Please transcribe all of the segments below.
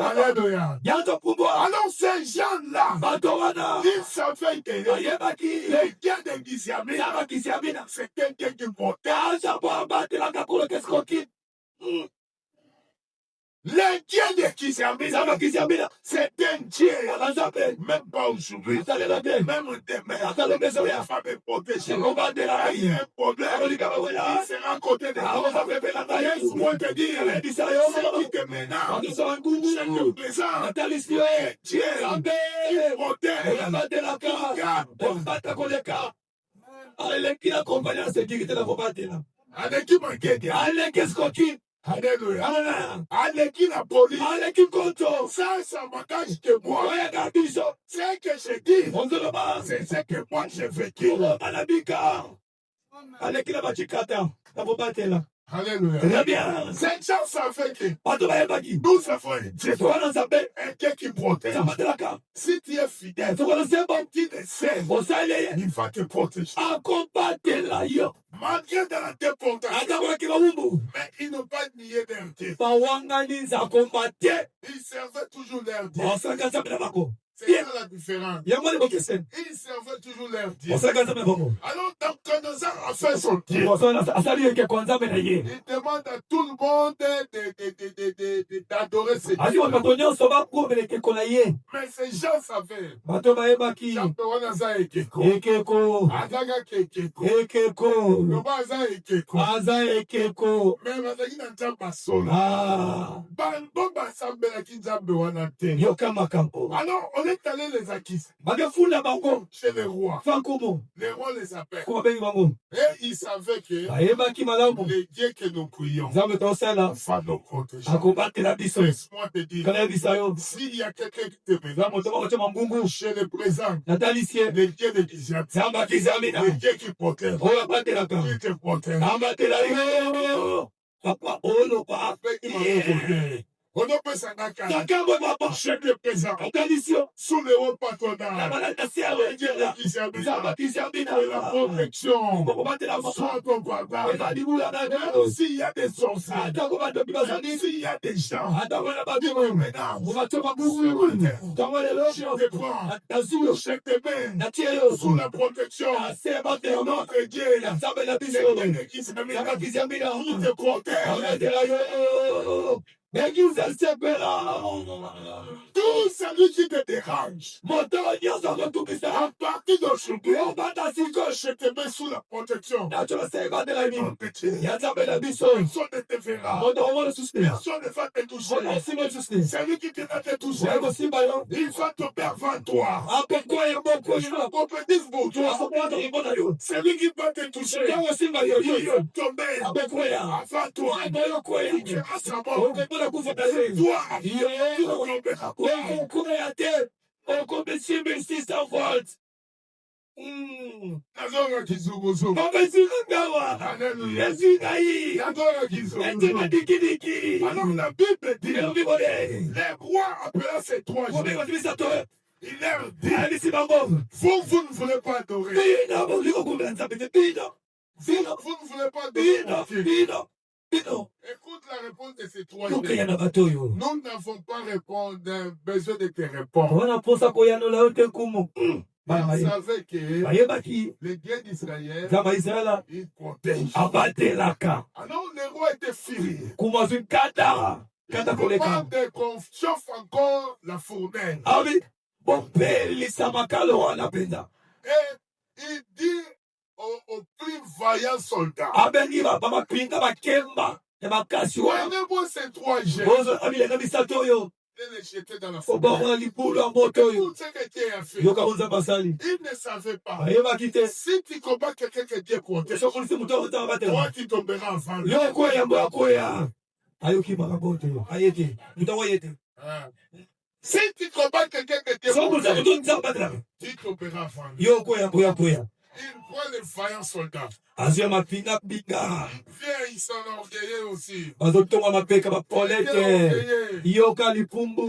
Alléluia. Alors ces gens-là, ils savaient que les dieux de Gisiamina, c'était un dieu qui portait. Les dieux de Gisiamina, c'est un dieu. Même pas aujourd'hui. Même demain. La femme est protégée. Il y a un problème. Il sera à côté de toi. Laisse-moi te dire, ce qui te menace, c'est le présent. Dieu, il protège. Alléluia. Alléluia la police. Ça m'engage que moi. C'est que je dis. C'est ce que moi j'ai vécu. Alléluia. Très bien. Cette chance ça fait que nous savons un Dieu qui protège. Si tu es fidèle, tu le sais, il va te protéger. Malgré dans la déportation, mais ils n'ont pas nié leur Dieu. Ils servaient toujours leur Dieu. C'est ça la différence. Ils servaient toujours leur Dieu. Alors, quand nous avons fait son Dieu, il demande à tout le monde d'adorer ses dieux. Mais ces gens savaient. Alors, on est allé les acquiser chez les rois. Les rois les appellent. Et ils savaient que les dieux que nous prions va nous protéger. Laisse-moi te dire, s'il y a quelqu'un qui te menace, chez les présents, les dieux de Gisiamina, les dieux qui protègent, qui te protègent. On peut s'en chef de présent, sous le haut patronat, la protection, soit ton papa, s'il y a des sorciers, s'il y a des gens, chef de main, sous la protection, de notre Dieu, il te protège. Tout celui qui te dérange, à partir d'aujourd'hui, je te mets sous la protection. Personne ne te verra. Personne ne va te toucher. Celui qui te va te toucher, il va tomber avant toi. Celui qui va te toucher, il va tomber avant toi. Il va savoir. Alors la Bible dit, les rois appelaient ces trois jours. Il leur dit, vous ne voulez pas adorer. Vous ne voulez pas adorer. Écoute la réponse de ces trois jours. Nous n'avons pas besoin de te répondre. Vous savez que les dieux d'Israël, ils protègent. Alors le roi était furieux. Il demande qu'on chauffe encore la fournaise. Et il dit au plus vaillant soldat, prenez-moi ces trois jets et les jeter dans la fournaise. Tout ce que Dieu a fait, il ne savait pas. Si tu combats quelqu'un que Dieu protège, toi tu tomberas avant lui. Si tu combats quelqu'un que Dieu protège, tu tomberas avant lui. Il prend les vaillants soldats. Azia mapina bika. Viens, il s'enorgueillait aussi. Bazotonga mapeka bapolete. Orgueilleux. Yoka Il lipumbu.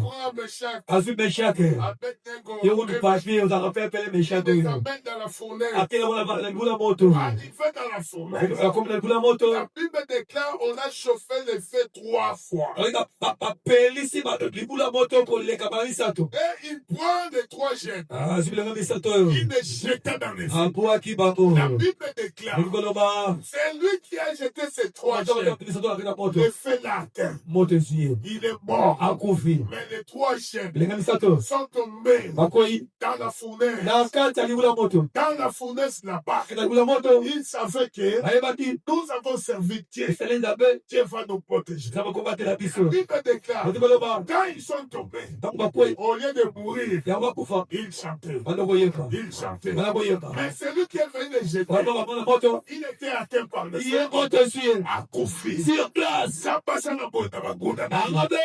prend Meshach, Azu meshake. Abednego, Yonu et papier, vous avez fait il meshake. les amène dans la fournaise. Akela wana bula moto. Arrivé dans la fournaise, Comme la bula moto. la Bible déclare on a chauffé les feux 3 fois. Oiga papelisi ba bula moto ko leka balisato. Et il prend les 3 jeunes. Ah, zibila ngamisato. Il les jeta dans les feux. Ampo akibako. La Bible déclare Ngoloba. c'est lui qui a jeté ces 3 Moto jeunes. misato akina moto. Le feu l'a atteint. Moto ziye. Il est mort. Akufi. Mais les 3 jeunes Lenga misato. sont tombés Bakoi. dans la fournaise. Na kati alibula moto. Dans la fournaise là-bas. Kita bula moto. Il savait que Ayebaki. nous avons servi Dieu. Selenda be. Dieu va nous protéger. Kama combattre la La biso. Bible déclare Ngoloba. quand ils sont tombés, Tangu bakoi. au lieu de mourir, Ya wakufa. ils chantaient. Bana boyeka. Ils chantaient. Bana boyeka. Mais celui qui est venu les jeter, Bana bana moto. il était atteint par le Iye feu. moto ziye. À Kofi. Sur place. Ça passe à la boîte à Bagunda. Amabe.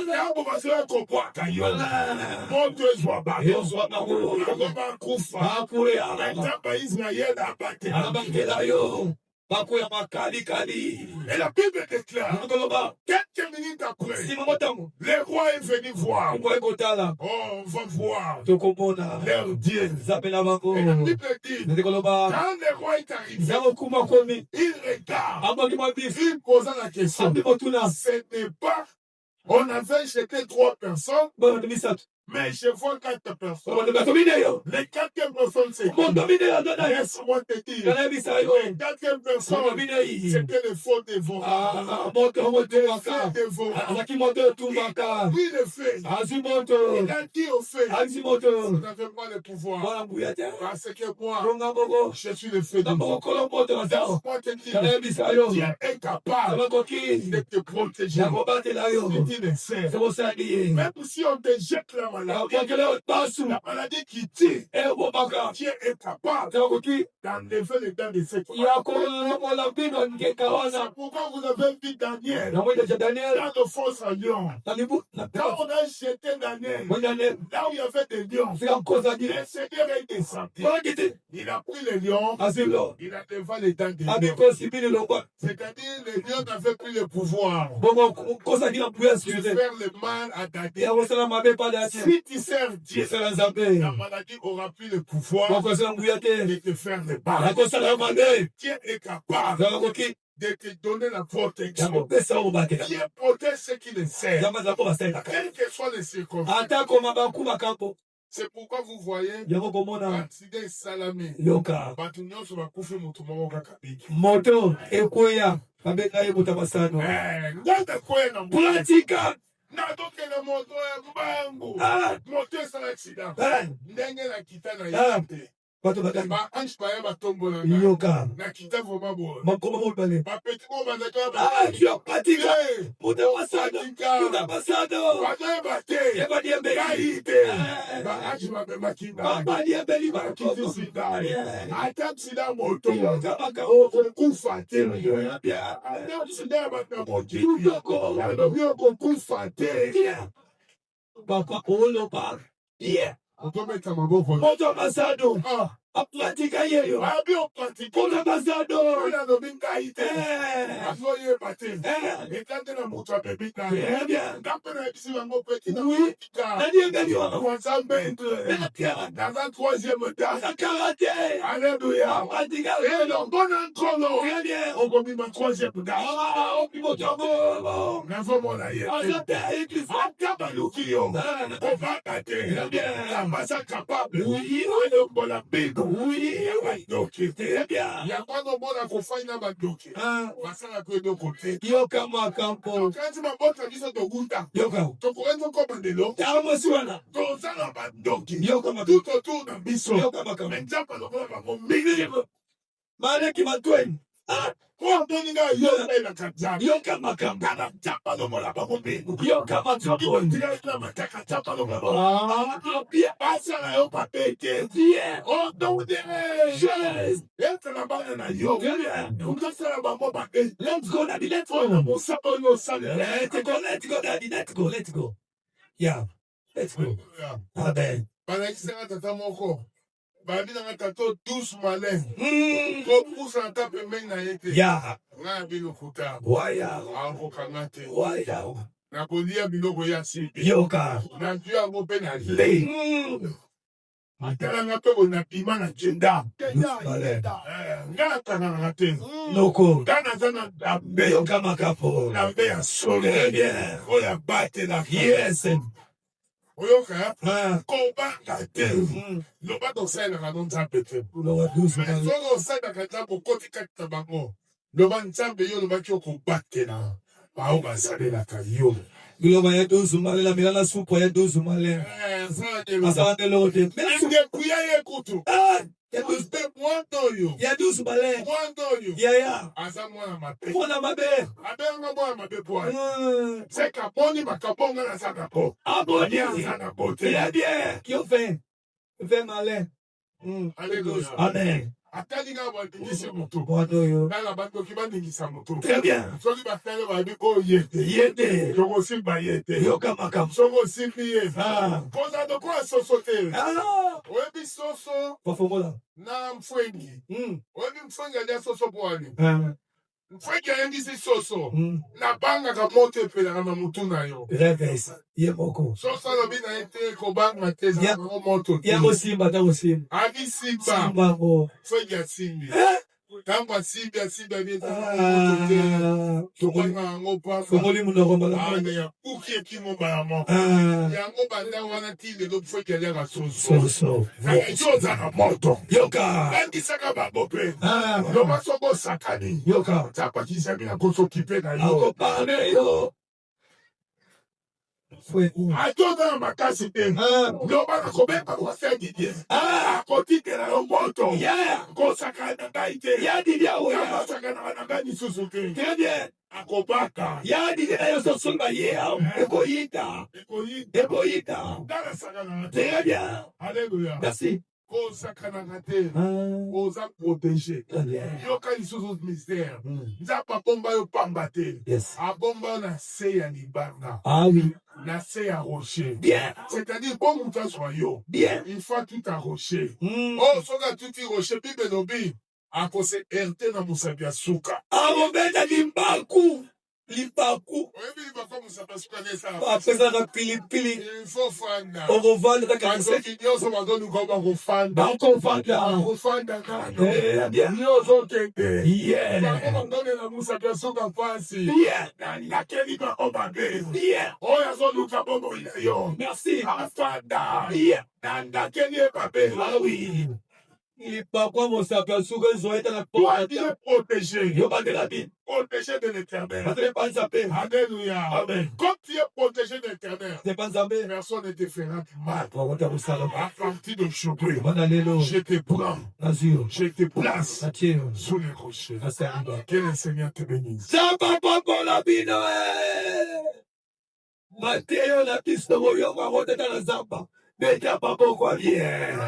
Yango basira kopwa kayo. Moto ezwa ba. Yozwa bango. Yango bakufa. Bakure ala. Natamba Israël abate. Abakela yo. Bakuya makali kali. Et la Bible déclare, Ngoloba. quelques minutes après, Sima motango. le roi est venu voir. Ngwe kotala. Oh, on va voir Tokomona. leur Dieu. Zapela bango. Et la Bible dit, Ngoloba. quand le roi est arrivé, Zako kuma komi. il regarde. Amaki mabisi. Il posa la question. Ambi motuna. Ce n'est pas, on avait jeté 3 personnes, Bana misatu. mais je vois 4 personnes. Bana batomine yo. Les 4e personnes, c'est Mon domine ya dona. laisse-moi te dire. Kana bisa yo. Les 4e Mon personnes, domine yi. c'était le faux dévot. Ah, moto moto Le waka. faux dévot. Anaki moto tumbaka. Puis le fait. Azi moto. Il a dit au fait, Azi vous moto. n'avez pas le pouvoir. Bana mbuyate. Parce que moi, Ronga mogo. je suis le fait Na dévot. mogo kolo moto na sao. Laisse-moi te dire, Kana bisa yo. Dieu est capable Kama koki. de te protéger. Ya kobatela yo. Si tu le sais. Sebo sadi. Même si on te jette la maladie, Akakele basu. la maladie qui tue, Ebo baka. Dieu est capable Sebo koki. d'enlever le dents de cette Ya ko la bino nke C'est kawana. pourquoi vous avez vu Daniel Na mwenda cha Daniel. dans le fosse à lion. Talibu. Na Quand on a jeté Daniel, mwenda ne. là où il y avait des lions, Fika kosa di. le Seigneur est descendu. Kwa kiti. Il a pris les lions, Asilo. il a dévalé les dents des Abi lions. ko sibili longwa. C'est-à-dire, les lions n'avaient plus le pouvoir Bongo kosa kila mpuya de sute. faire le mal à Ya Daniel. wasala mabe pale ati. Si tu sers Dieu, Sala zabe. la maladie aura plus le pouvoir Bako sala mpuya te. de te faire le mal. Ako sala mabe. Dieu est capable Zama koki. de te donner la Ya protection. ko pesa o bate. Dieu protège ceux qui le servent, Zama zako basela. quelles que soient les circonstances. Ata koma bakuma kampo. C'est pourquoi vous voyez, Yango komona. accident salami. Yoka. Bato nyonso bakufi moto moko kaka biki. Moto ekweya. Babeka ye butabasano. Nganda koya na mbula. Pratika. Natokela moto ya mbangu. Ah. Moto esala accident. Ah. Ndenge nakita na Ah. ye te. Bato bakani. Ba ange baya batombola nga. Yoka. Nakita vraiment boye. Makoma mo bale. Bapeti mo bandaka Ah, yo patika. Hey, Butabasano. Butabasano. bazoyeba te. Yeba diembe. Ngai te. Ba ange babemaki nga. Baba diembe li Bakiti bakoko. sida. Yeah. Ata sida moto. Yoka baka. Okokufa te. Yeah. Yeah. Ata sida ya bato ya mokili. Yoko. Balobi okokufa te. Yeah. Baka olo bar. Yeah. Otometa maboko. Moto basado. Ah, Aplatika yeyo. abi opatiki. Moto basado. Ola lobi ngai te. Eh. Azoyeba te. Eh. Ekate na moto abebi na ye. Très bien. Ngape na yebisi bango peti na Oui. motika. Nadiembe li wana. Kwanza mbentre. Natia. Dans un troisième temps. Karate. Alléluia. Aplatika. Et le bon entrolo. Très bien. Okobima troisième temps. Ah, opibotobo. Nazomona ye. Azate église. Ata baluki yo. Ah. Kobaka te. Très bien. Kambasa capable. Oui. Alombola bigo. Oui. Badoki. Très bien. Yango nomona kofai na badoki. Ah. Basalaka eloko te. Yoka makampo. Kanti mabota biso tokuta. Yoka. Tokoki tokoma ndelo. Tamosi wana. Tozala badoki. Yoka makampo. Tout autour na biso. Yoka makampo. Mais nzambe lokola bango mingi. Maana kimatweni. Ah. Kwa mponi nga yo na kanzambe. Yoka makampo. Kana nzambe lokola bango mingi. Yoka makampo. Tira na mataka nzambe lokola bango. Ah. Bien. Basala yo papete. Bien. Oh, donc Yes. ete na bana na yo. Très bien. Okasala bango papete. Let's go, Daddy. Let's Mpona go. mosaka oyo osala. Let's go. Let's go, Daddy. Let's go. Let's go. Yeah. Let's go. Amen. balakisaka tata moko babi na tato 12 malin. Ko pousa na tape meng na yete. Ya. Na bino kuta. Waya. Anko kangate. Waya. Na kolia biloko ya sibe. Yoka. Na ntu yango mpe na Le. atala nga mpe bona pima na jenda. Malin. Nga natananga te. Loko. Nga naza na dambe. Yoka makapo. Dambe ya solo. Très bien. Oyo batela. Yes. Oyoka Ah. kobanga te. Loba tosalelaka no nzambe te. Loba 12 malin. soki osalelaka nzambe okoti kati na bango loba nzambe yo lobaki okobatela bao basalelaka yo. Biloba ya 12 malin. La milana supo ya 12 malin. Masala de lote. ngekuya ye kutu Ah. Ya 12. mpe mwanda oyo Ya 12 malin. mwanda oyo Ya. aza mwana mabe Mwana mabe. abenganga mwana mabe po seka boni bakabonga naza na bo Aboni. aza na bo te. Très bien. Qui ont fait? Fait malin. Alléluia. Amen. atali nga babingisi motu Mwana nanga bandoki bandingisa motu Très bien. soki bafele babi oyo yete Yende. tokosimba ye te Yoka makapo. soki osimbi ye Ah. koza lokola soso te Ah. oyebi soso Pafomola. na mfwengi oyebi mfwengi alia soso po wani Ah. mfwengi ayangisi soso nabangaka moto epelaka na motu na yo Reverse. Ye moko. soso alobi na ye te kobanga te ezalaka moto te Ya mosimba ta mosimba. abi simba Simba ngo. mfwengi asimbi ntango asimbi abi ezalaka moto te Ah. tobanga yango pamba Komoli munoko ane malama. ya kuki ekimo bala moko Ah. yango banda wana ti lelo mfwengi aliaka soso Soso. yo oza na moto Yoka. andisaka bango mpe Ah. loba soko osakani Yoka. zapakisaki na kosoki mpe na yo Akopane yo. Fue. atoza na makasi te Ah. loba na kobenga kosaki te Ah. akotikela yo moto Ya. kosakana na ngai te Ya didi ya oya. akosakanaka na ngai lisusu te Très bien. akobaka Ya didi na yo soso ba ye. Ekoyita. ekoyita Ekoyita. ngalasakanaka te Très bien. alleluya Merci. kosakanaka te Ah. oza protege Très bien. yoka lisusu mystère nzambe abomba yo pamba te Yes. abomba yo na se ya libanga Ah oui. na se ya rocher Bien. c'est-à-dire po moto azwa yo Bien. il faut tout à rocher oyo soki atuti rocher bible elobi akose erte na mosapi ya suka Arobeta limbaku. Limbaku. oyebi libakwa mosapi ya suka nesala Apesa na pilipili. il faut fanda Orovanda kaka basoki nyonso bazoluka bakofanda bakofanda. bakofanda kano Eh, bien. nyonso okende Yeah. bango bandonela mosapi ya suka mpasi Yeah. nakeli bango mabe Yeah. oyo azoluka bomoi na yo Merci. afanda Yeah. nandakeli ye mabe Ah oui. Ipakwa mosapi asuka ezoeta na toi porta. tu es protégé Yobandela bin. protégé de l'éternel Patele panzape. alléluia Amen. comme tu es protégé de l'éternel Te panzape. personne ne te fera du mal Wakota busala. à partir d'aujourd'hui Bana lelo. je te prends Nazio. je te place Natio. sous les rochers Asariba. que le Seigneur te bénisse Samba papa la bino. Mateo na pisto moyo kwa wote na zamba. Beta papa kwa bien.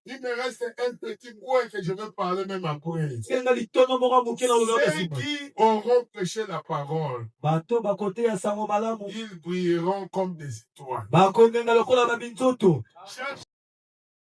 il me reste un petit point que je veux parler même après Senga litono moko muke na ulo ceux qui auront prêché la parole bato bakote ya sango malamu ils brilleront comme des étoiles bakondenga lokola babinzoto Cherche